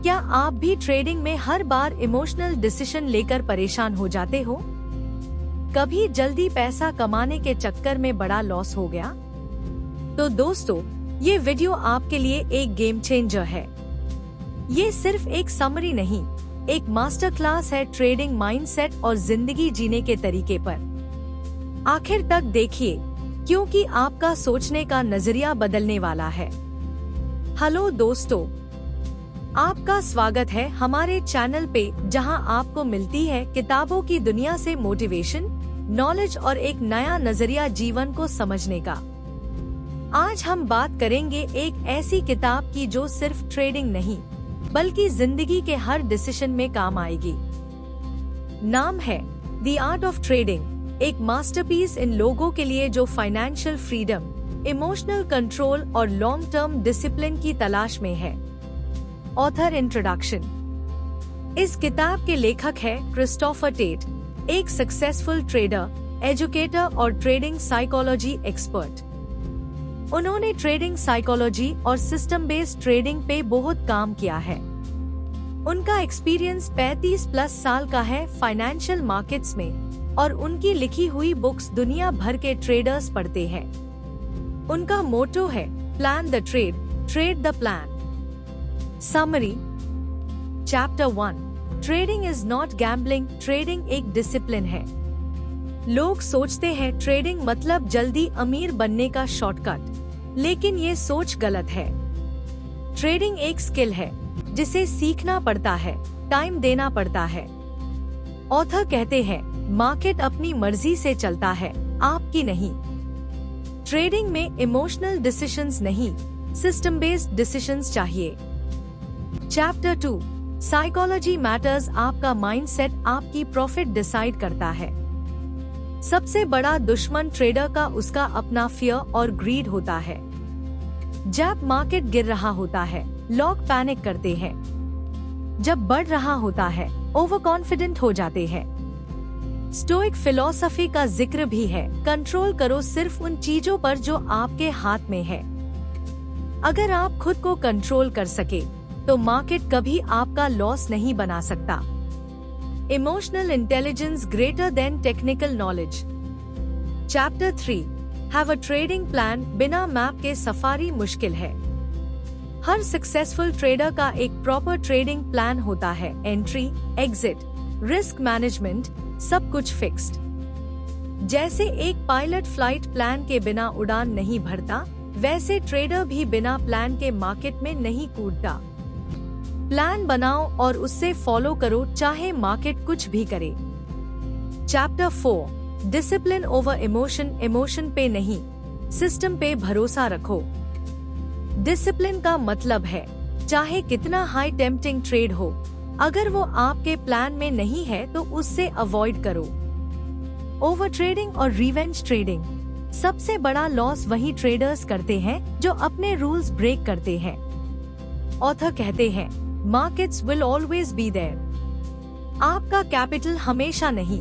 क्या आप भी ट्रेडिंग में हर बार इमोशनल डिसीजन लेकर परेशान हो जाते हो? कभी जल्दी पैसा कमाने के चक्कर में बड़ा लॉस हो गया? तो दोस्तों, ये वीडियो आपके लिए एक गेम चेंजर है। ये सिर्फ एक समरी नहीं, एक मास्टर क्लास है ट्रेडिंग माइंडसेट और जिंदगी जीने के तरीके पर। आखिर तक देखिए, क्योंकि आपका सोचने का नजरिया बदलने वाला है। हेलो दोस्तों, आपका स्वागत है हमारे चैनल पे, जहां आपको मिलती है किताबों की दुनिया से मोटिवेशन, नॉलेज और एक नया नजरिया जीवन को समझने का। आज हम बात करेंगे एक ऐसी किताब की जो सिर्फ ट्रेडिंग नहीं, बल्कि जिंदगी के हर डिसीजन में काम आएगी। नाम है द आर्ट ऑफ ट्रेडिंग, एक मास्टरपीस इन लोगों के लिए जो फाइनेंशियल फ्रीडम, इमोशनल कंट्रोल और लॉन्ग टर्म डिसिप्लिन की तलाश में है। Author introduction. इस किताब के लेखक है क्रिस्टोफर टेट, एक सक्सेसफुल ट्रेडर, एजुकेटर और ट्रेडिंग साइकोलॉजी एक्सपर्ट। उन्होंने ट्रेडिंग साइकोलॉजी और सिस्टम बेस्ड ट्रेडिंग पे बहुत काम किया है। उनका एक्सपीरियंस 35+ साल का है फाइनेंशियल मार्केट्स में, और उनकी लिखी हुई बुक्स दुनिया भर के ट्रेडर्स पढ़ते हैं। उनका मोटो है plan the trade, trade the plan. Summary. Chapter 1, trading is not gambling, trading एक डिसिप्लिन है। लोग सोचते हैं ट्रेडिंग मतलब जल्दी अमीर बनने का शॉर्टकट, लेकिन ये सोच गलत है। ट्रेडिंग एक स्किल है जिसे सीखना पड़ता है, टाइम देना पड़ता है। ऑथर कहते हैं, मार्केट अपनी मर्जी से चलता है, आपकी नहीं। ट्रेडिंग में इमोशनल डिसीजंस नहीं, सिस्टम बेस्ड डिसीजंस चाहिए। चैप्टर 2, साइकोलॉजी मैटर्स, आपका माइंडसेट आपकी प्रॉफिट डिसाइड करता है। सबसे बड़ा दुश्मन ट्रेडर का उसका अपना फियर और ग्रीड होता है। जब मार्केट गिर रहा होता है, लोग पैनिक करते हैं। जब बढ़ रहा होता है, ओवर कॉन्फिडेंट हो जाते हैं। स्टोइक फिलॉसफी का जिक्र भी है, कंट्रोल करो सिर्फ उन चीजों पर जो आपके हाथ में है। अगर आप खुद को कंट्रोल कर सके, तो मार्केट कभी आपका लॉस नहीं बना सकता। Emotional intelligence greater than technical knowledge. Chapter 3, have a trading plan, बिना मैप के सफारी मुश्किल है। हर सक्सेसफुल ट्रेडर का एक प्रॉपर ट्रेडिंग प्लान होता है। एंट्री, एग्जिट, रिस्क मैनेजमेंट, सब कुछ फिक्स्ड। जैसे एक पायलट फ्लाइट प्लान के बिना उड़ान नहीं भरता, वैसे ट्रेडर भी बिना प्लान के मार्केट में नहीं कूदता। प्लान बनाओ और उससे फॉलो करो, चाहे मार्केट कुछ भी करे। Chapter 4, discipline over emotion, emotion पे नहीं, सिस्टम पे भरोसा रखो। डिसिप्लिन का मतलब है, चाहे कितना हाई टेम्पटिंग ट्रेड हो, अगर वो आपके प्लान में नहीं है तो उससे अवॉइड करो। ओवर ट्रेडिंग और रिवेंज ट्रेडिंग, सबसे बड़ा लॉस वही ट्रेडर्स करते हैं जो अपने रूल्स ब्रेक करते हैं। ऑथर कहते हैं, markets will always be there, आपका कैपिटल हमेशा नहीं।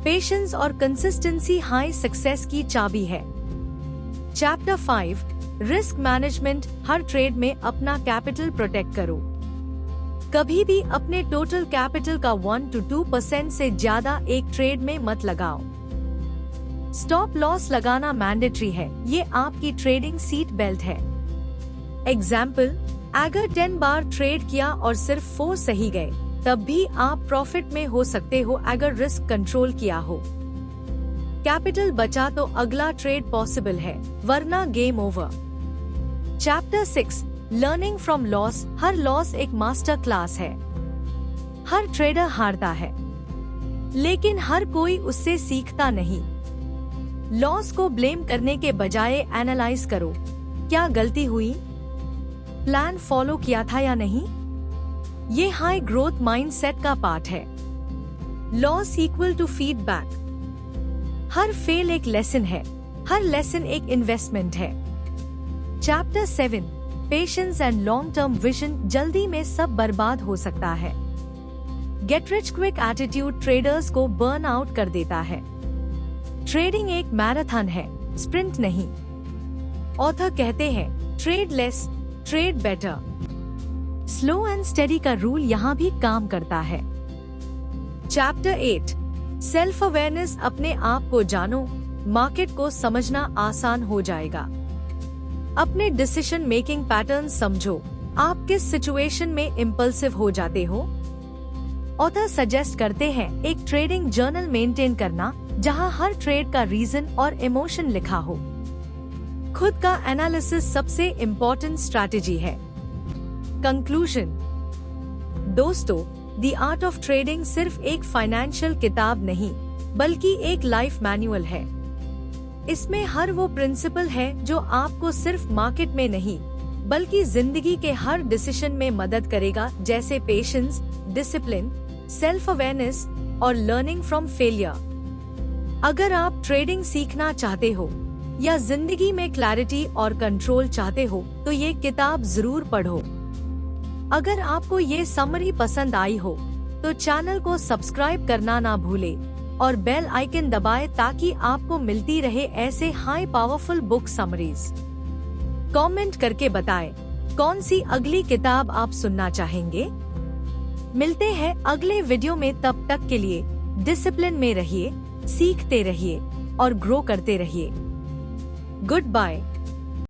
पेशेंस और कंसिस्टेंसी हाई सक्सेस की चाबी है। चैप्टर 5, रिस्क मैनेजमेंट, हर ट्रेड में अपना कैपिटल प्रोटेक्ट करो। कभी भी अपने टोटल कैपिटल का 1 to 2% से ज्यादा एक ट्रेड में मत लगाओ। स्टॉप लॉस लगाना मैंडेटरी है, ये आपकी ट्रेडिंग सीट बेल्ट है। एग्जाम्पल, अगर 10 बार ट्रेड किया और सिर्फ 4 सही गए, तब भी आप प्रॉफिट में हो सकते हो अगर रिस्क कंट्रोल किया हो। कैपिटल बचा तो अगला ट्रेड पॉसिबल है, वरना game over. Chapter 6, learning from loss, her loss एक मास्टर क्लास है। हर ट्रेडर हारता है, लेकिन हर कोई उससे सीखता नहीं। लॉस को ब्लेम करने के बजाय एनालाइज करो, क्या गलती हुई, प्लान फॉलो किया था या नहीं। ये हाई ग्रोथ माइंडसेट का पार्ट है। लॉस इक्वल टू फीडबैक, हर फेल एक लेसन है, हर लेसन एक इन्वेस्टमेंट है। Chapter 7, patience and long term vision, जल्दी में सब बर्बाद हो सकता है। Get rich quick attitude traders को बर्न आउट कर देता है। ट्रेडिंग एक मैराथन है, स्प्रिंट नहीं। ऑथर कहते हैं, trade less, trade better. Slow and steady का रूल यहाँ भी काम करता है। Chapter 8 self awareness. अपने आप को जानो, मार्केट को समझना आसान हो जाएगा। अपने डिसीजन मेकिंग पैटर्न समझो। आप किस सिचुएशन में इम्पल्सिव हो जाते हो। ऑथर सजेस्ट करते हैं एक ट्रेडिंग जर्नल मेंटेन करना, जहां हर ट्रेड का रीजन और इमोशन लिखा हो। खुद का एनालिसिस सबसे इम्पोर्टेंट स्ट्रैटेजी है। कंक्लूजन। दोस्तों, द आर्ट ऑफ ट्रेडिंग सिर्फ एक फाइनेंशियल किताब नहीं, बल्कि एक लाइफ मैनुअल है। इसमें हर वो प्रिंसिपल है जो आपको सिर्फ मार्केट में नहीं, बल्कि जिंदगी के हर डिसीजन में मदद करेगा, जैसे पेशेंस, डिसिप्लिन, सेल्फ अवेयरनेस और लर्निंग फ्रॉम फेलियर। अगर आप ट्रेडिंग सीखना चाहते हो या जिंदगी में क्लैरिटी और कंट्रोल चाहते हो, तो ये किताब जरूर पढ़ो। अगर आपको ये समरी पसंद आई हो तो चैनल को सब्सक्राइब करना ना भूले और बेल आइकन दबाएं ताकि आपको मिलती रहे ऐसे high powerful book summaries. Comment करके बताएं कौन सी अगली किताब आप सुनना चाहेंगे। मिलते हैं अगले वीडियो में, तब तक के लिए डिसिप्लिन में रहिए, सीखते रहिए और ग्रो करते रहिए। Good bye.